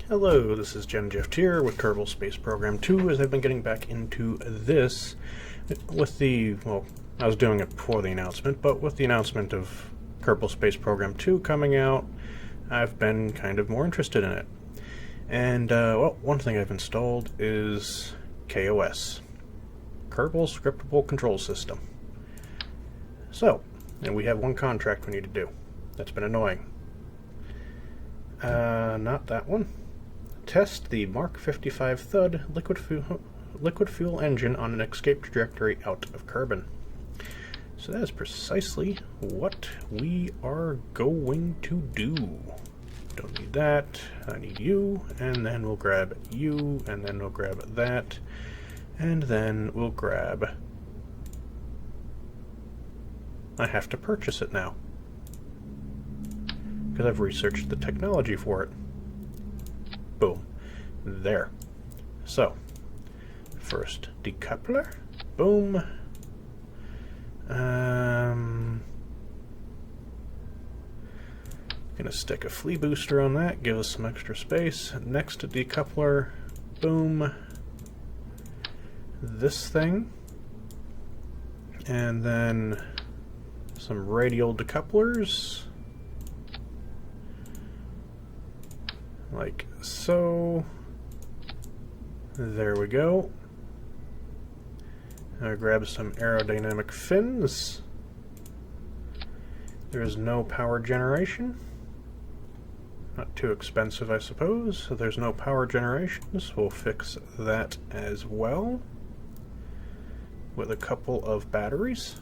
Hello, this is Gen Jeff here with Kerbal Space Program 2, as I've been getting back into this with the, well, I was doing it before the announcement, but with the announcement of Kerbal Space Program 2 coming out, I've been kind of more interested in it. And, well, one thing I've installed is KoS, Kerbal Scriptable Control System. So, and we have one contract we need to do. That's been annoying. Not that one. Test the Mark 55 Thud liquid fuel engine on an escape trajectory out of Kerbin. So that is precisely what we are going to do. Don't need that. I need you, and then we'll grab you, and then we'll grab that, and then we'll grab... I have to purchase it now, because I've researched the technology for it. Boom. There. So, first decoupler. Boom. Gonna stick a flea booster on that, give us some extra space. Next decoupler. Boom. This thing. And then some radial decouplers. Like so. There we go. Now grab some aerodynamic fins. There is no power generation. Not too expensive, I suppose. So there's no power generation, so we'll fix that as well with a couple of batteries.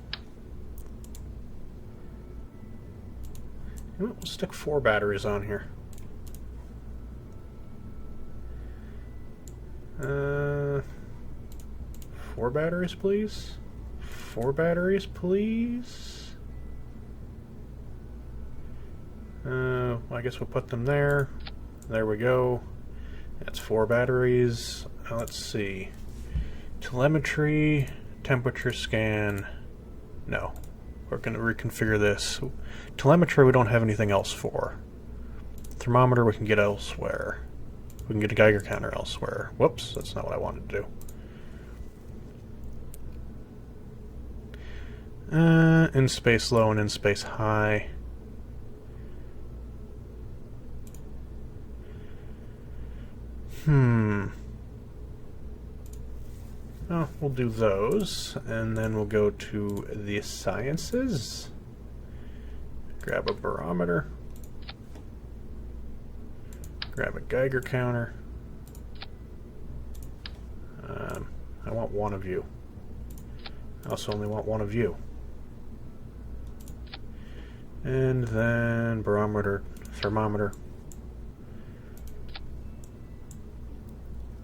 We'll stick 4 batteries on here. 4 batteries, please. 4 batteries, please. I guess we'll put them there. There we go. That's 4 batteries. Let's see. Telemetry, temperature scan. No. We're going to reconfigure this. Telemetry we don't have anything else for. Thermometer we can get elsewhere. We can get a Geiger counter elsewhere. Whoops, that's not what I wanted to do. In space low and in space high. Oh, we'll do those, and then we'll go to the sciences. Grab a barometer. Grab a Geiger counter. I want one of you. I also only want one of you. And then barometer, thermometer.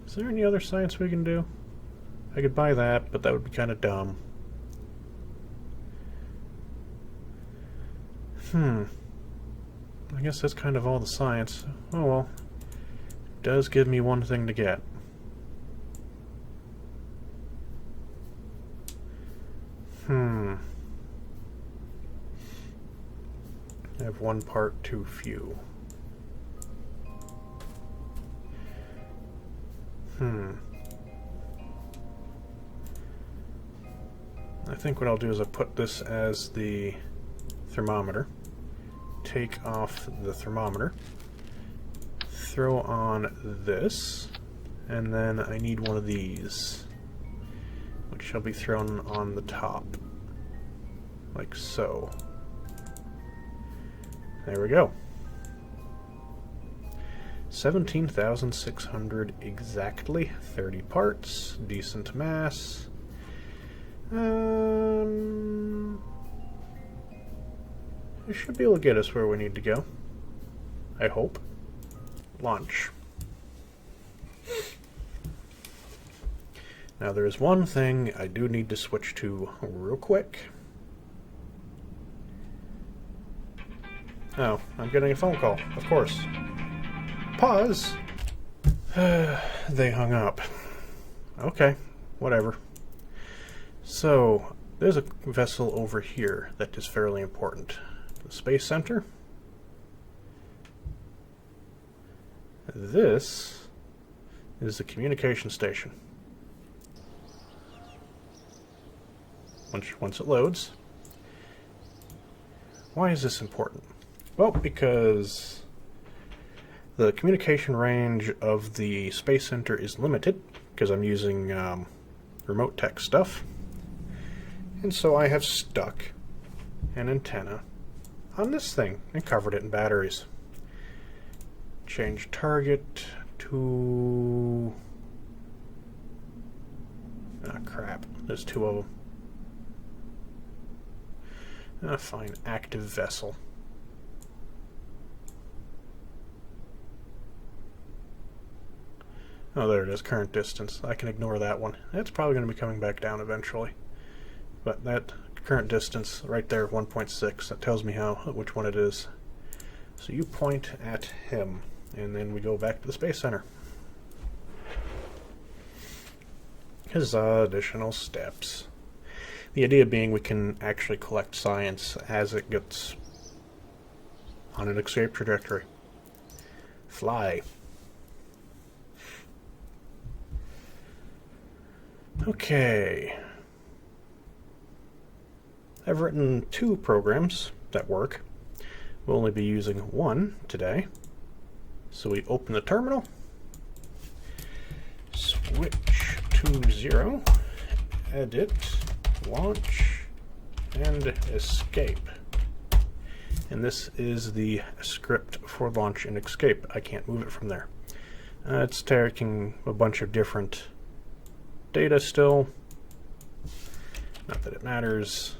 Is there any other science we can do? I could buy that, but that would be kind of dumb. I guess that's kind of all the science. Oh well. It does give me one thing to get. I have 1 part too few. I think what I'll do is I'll put this as the thermometer. Take off the thermometer. Throw on this. And then I need one of these, which shall be thrown on the top. Like so. There we go. 17,600 exactly. 30 parts. Decent mass. It should be able to get us where we need to go. I hope. Launch. Now there is one thing I do need to switch to real quick. Oh, I'm getting a phone call, of course. Pause. They hung up. Okay, whatever. So, there's a vessel over here that is fairly important. The Space Center. this is the communication station. Once it loads. Why is this important? Well, because the communication range of the Space Center is limited, because I'm using remote tech stuff. And so I have stuck an antenna on this thing and covered it in batteries. Change target to... ah, crap. There's two of them. Fine. Active vessel. Oh, there it is. Current distance. I can ignore that one. It's probably going to be coming back down eventually. But that current distance right there, 1.6, that tells me which one it is. So you point at him, and then we go back to the Space Center. Huzzah, additional steps. The idea being we can actually collect science as it gets on an escape trajectory. Fly. Okay. I've written 2 programs that work. We'll only be using one today. So we open the terminal, switch to 0, edit, launch, and escape. And this is the script for launch and escape. I can't move it from there. It's taking a bunch of different data still. Not that it matters,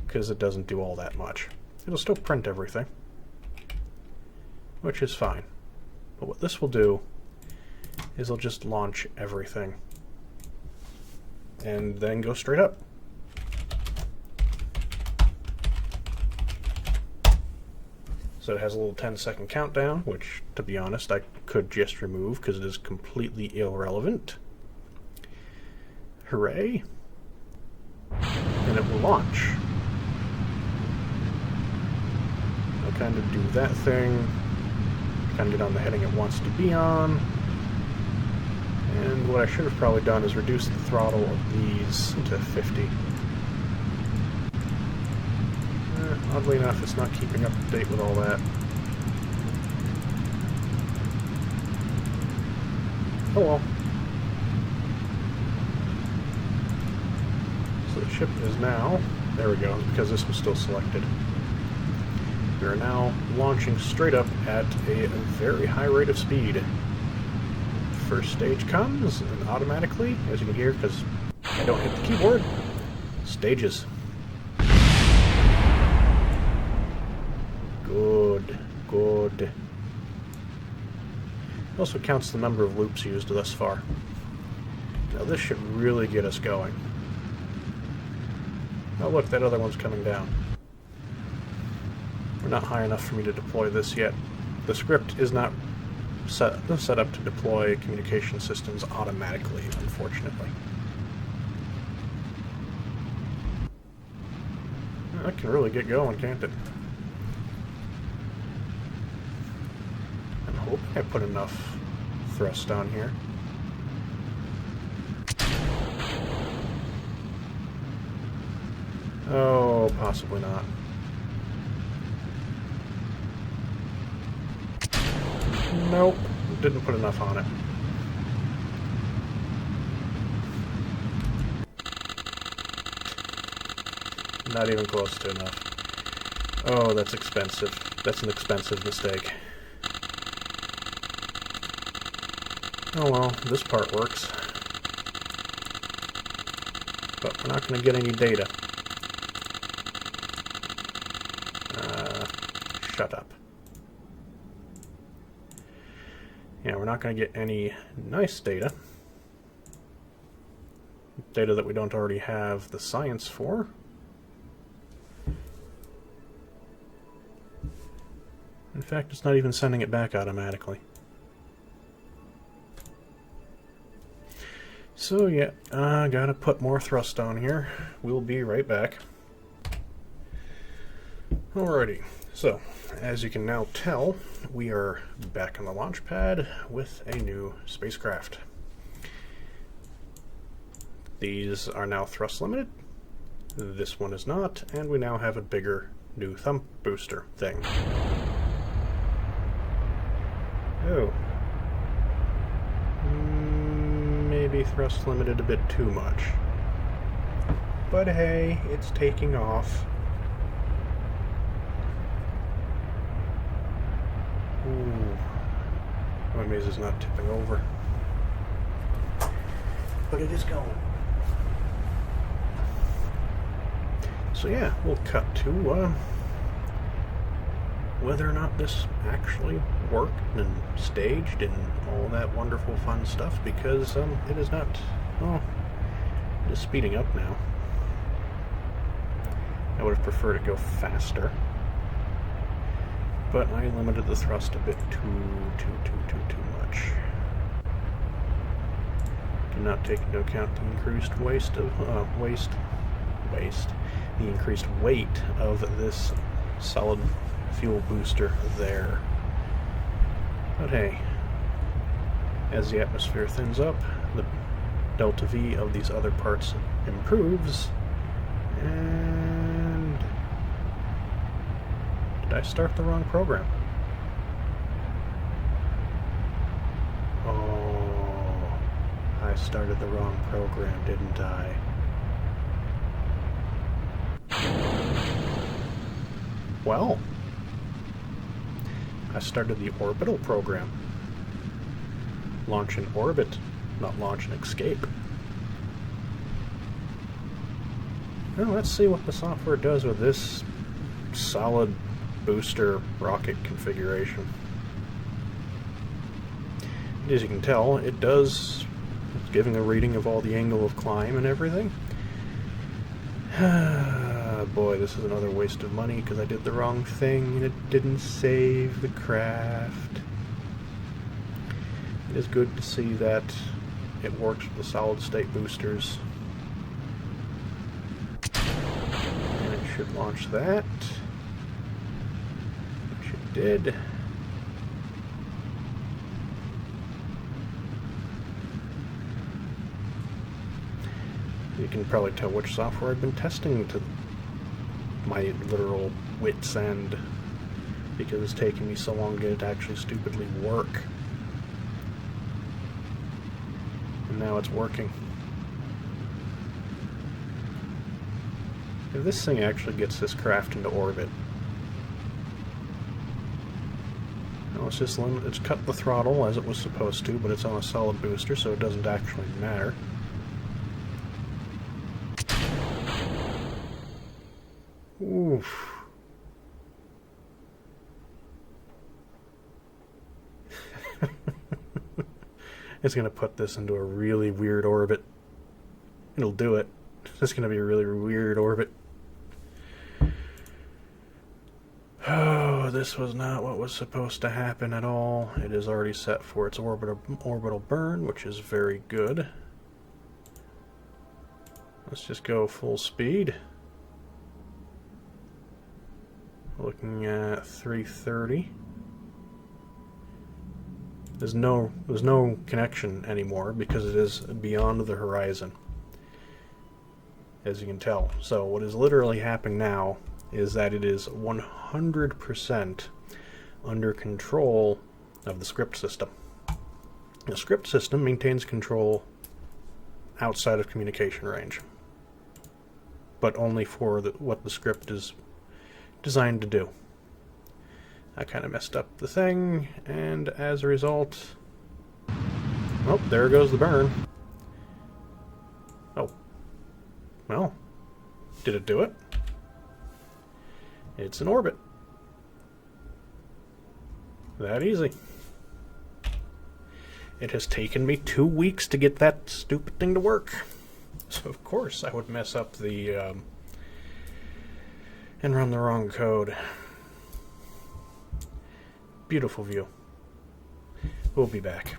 because it doesn't do all that much. It'll still print everything, which is fine. But what this will do is it'll just launch everything and then go straight up. So it has a little 10-second countdown, which, to be honest, I could just remove because it is completely irrelevant. Hooray. And it will launch. I'll kind of do that thing, kind of get on the heading it wants to be on. And what I should have probably done is reduce the throttle of these to 50. Oddly enough, it's not keeping up to date with all that. Oh well. So the ship is now... there we go, because this was still selected. We are now launching straight up at a very high rate of speed. First stage comes, and automatically, as you can hear, because I don't hit the keyboard, stages. Good, good. It also counts the number of loops used thus far. Now this should really get us going. Oh look, that other one's coming down. We're not high enough for me to deploy this yet. The script is not set up to deploy communication systems automatically, unfortunately. That can really get going, can't it? I'm hoping I put enough thrust on here. Oh, possibly not. Nope, didn't put enough on it. Not even close to enough. Oh, that's expensive. That's an expensive mistake. Oh well, this part works. But we're not going to get any data. Shut up. Yeah, we're not going to get any nice data. Data that we don't already have the science for. In fact, it's not even sending it back automatically. So yeah, I gotta put more thrust on here. We'll be right back. Alrighty, so as you can now tell, we are back on the launch pad with a new spacecraft. These are now thrust limited. This one is not, and we now have a bigger new thumb booster thing. Oh. Maybe thrust limited a bit too much. But hey, it's taking off. Ooh. I'm amazed it's not tipping over. But it is going. So yeah, we'll cut to whether or not this actually worked and staged and all that wonderful fun stuff, because it is not, well, it is speeding up now. I would have preferred it go faster, but I limited the thrust a bit too much. Did not take into account the increased the increased weight of this solid fuel booster there. But hey, as the atmosphere thins up, the delta V of these other parts improves. And did I start the wrong program? Oh, I started the wrong program, didn't I? Well, I started the orbital program. Launch and orbit, not launch and escape. Well, let's see what the software does with this solid booster rocket configuration. As you can tell, it's giving a reading of all the angle of climb and everything. Boy, this is another waste of money because I did the wrong thing and it didn't save the craft. It is good to see that it works with the solid state boosters. And it should launch that. Which it did. You can probably tell which software I've been testing to my literal wit's end, because it's taking me so long to get it to actually stupidly work. And now it's working. If this thing actually gets this craft into orbit, well, it's cut the throttle as it was supposed to, but it's on a solid booster, so it doesn't actually matter. Oof. It's going to put this into a really weird orbit. It'll do it. It's going to be a really weird orbit. Oh, this was not what was supposed to happen at all. It is already set for its orbital burn, which is very good. Let's just go full speed. Looking at 330. There's no connection anymore because it is beyond the horizon, as you can tell. So what is literally happening now is that it is 100% under control of the script system. The script system maintains control outside of communication range, but only for what the script is designed to do. I kind of messed up the thing, and as a result, oh, there goes the burn. Oh, well, did it do it? It's in orbit. That easy. It has taken me 2 weeks to get that stupid thing to work. So of course I would mess up the and run the wrong code. Beautiful view. We'll be back.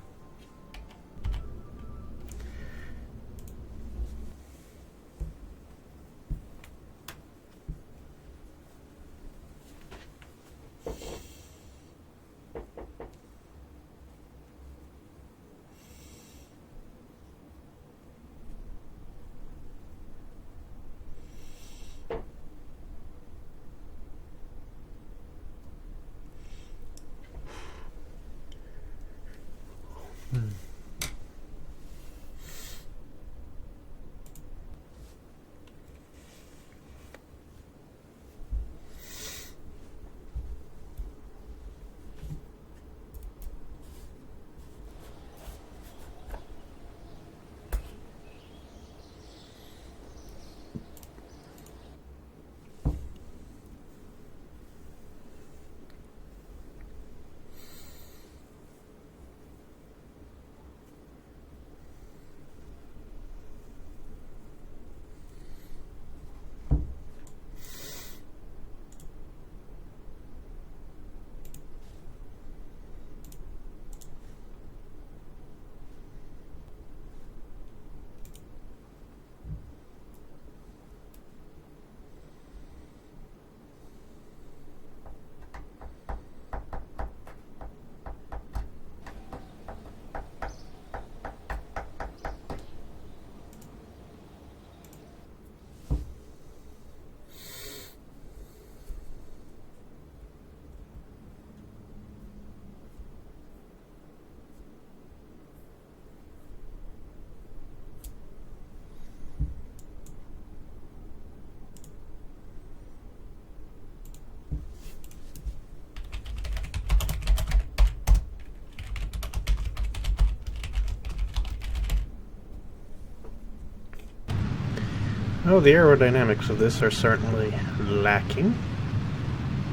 Oh, the aerodynamics of this are certainly lacking.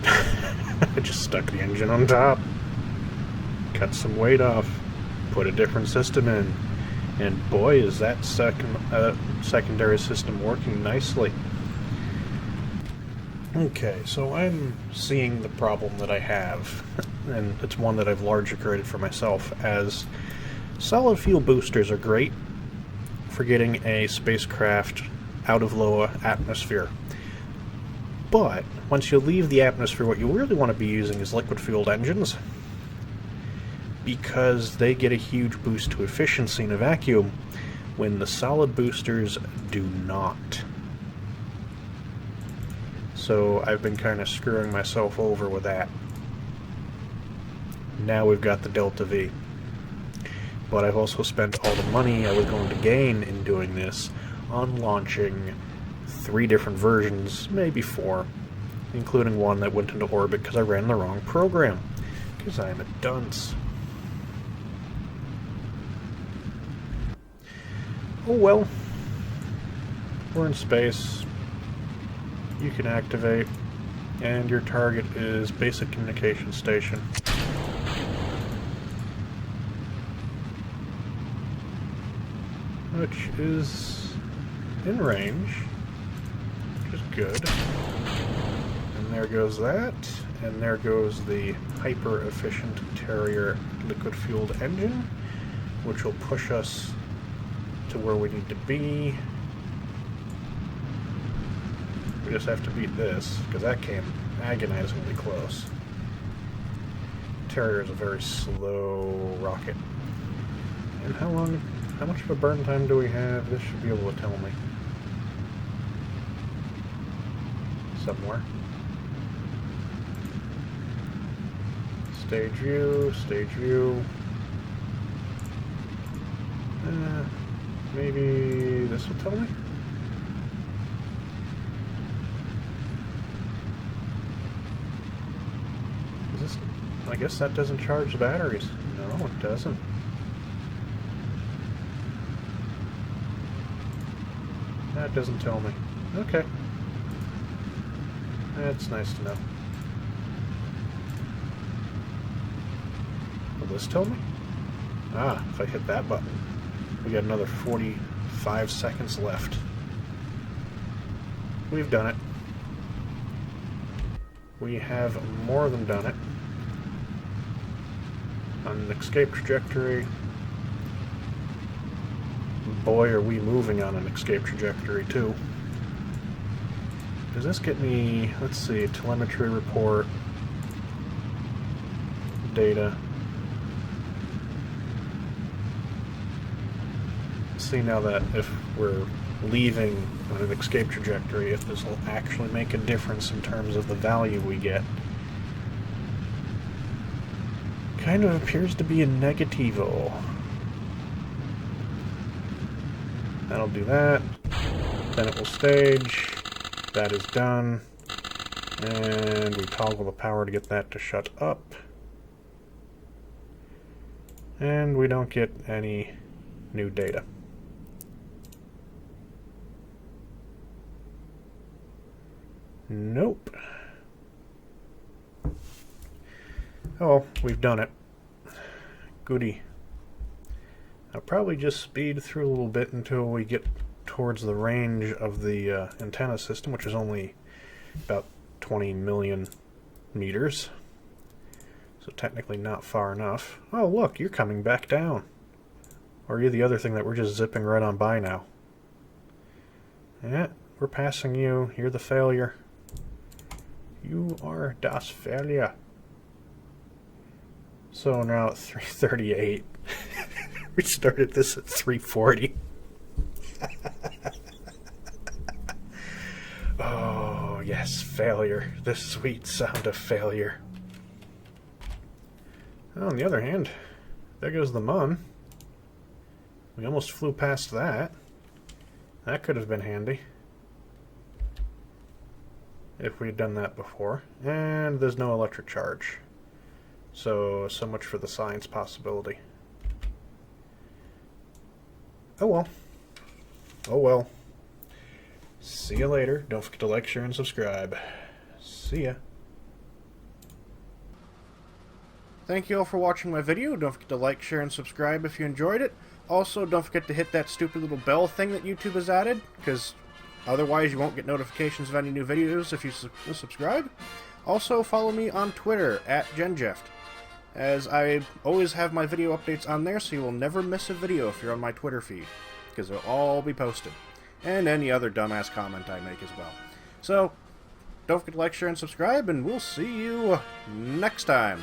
I just stuck the engine on top, cut some weight off, put a different system in, and boy, is that secondary system working nicely. Okay, so I'm seeing the problem that I have, and it's one that I've largely created for myself, as solid fuel boosters are great for getting a spacecraft out of low atmosphere. But once you leave the atmosphere, what you really want to be using is liquid-fueled engines, because they get a huge boost to efficiency in a vacuum when the solid boosters do not. So I've been kind of screwing myself over with that. Now we've got the Delta V. But I've also spent all the money I was going to gain in doing this on launching 3 different versions, maybe 4, including one that went into orbit because I ran the wrong program, because I'm a dunce. Oh well, we're in space. You can activate, and your target is basic communication station. Which is in range, which is good. And there goes that, and there goes the hyper-efficient Terrier liquid-fueled engine, which will push us to where we need to be. We just have to beat this, because that came agonizingly close. Terrier is a very slow rocket. And how much of a burn time do we have? This should be able to tell me. Somewhere. Stage view. Maybe this will tell me? Is this... I guess that doesn't charge the batteries. No, it doesn't. That doesn't tell me. Okay. That's nice to know. Will this tell me? Ah, if I hit that button. We got another 45 seconds left. We've done it. We have more than done it. On an escape trajectory. Boy, are we moving on an escape trajectory, too. Does this get me... Let's see, telemetry report, data. See now that if we're leaving on an escape trajectory, if this will actually make a difference in terms of the value we get. Kind of appears to be a negativo. That'll do that. Then it will stage. That is done. And we toggle the power to get that to shut up. And we don't get any new data. Nope. Oh, we've done it. Goody. I'll probably just speed through a little bit until we get towards the range of the antenna system, which is only about 20 million meters. So technically not far enough. Oh, look, you're coming back down. Or are you the other thing that we're just zipping right on by now? Yeah, we're passing you. You're the failure. You are das Failure. So now at 3:38. We started this at 3:40. Oh, yes, failure. The sweet sound of failure. Oh, on the other hand, there goes the Mun. We almost flew past that. That could have been handy if we had done that before. And there's no electric charge. So much for the science possibility. Oh well. Oh well. See you later. Don't forget to like, share, and subscribe. See ya. Thank you all for watching my video. Don't forget to like, share, and subscribe if you enjoyed it. Also, don't forget to hit that stupid little bell thing that YouTube has added, because otherwise you won't get notifications of any new videos if you subscribe. Also, follow me on Twitter, @GenJeft, as I always have my video updates on there, so you will never miss a video if you're on my Twitter feed, because they'll all be posted. And any other dumbass comment I make as well. So, don't forget to like, share, and subscribe, and we'll see you next time.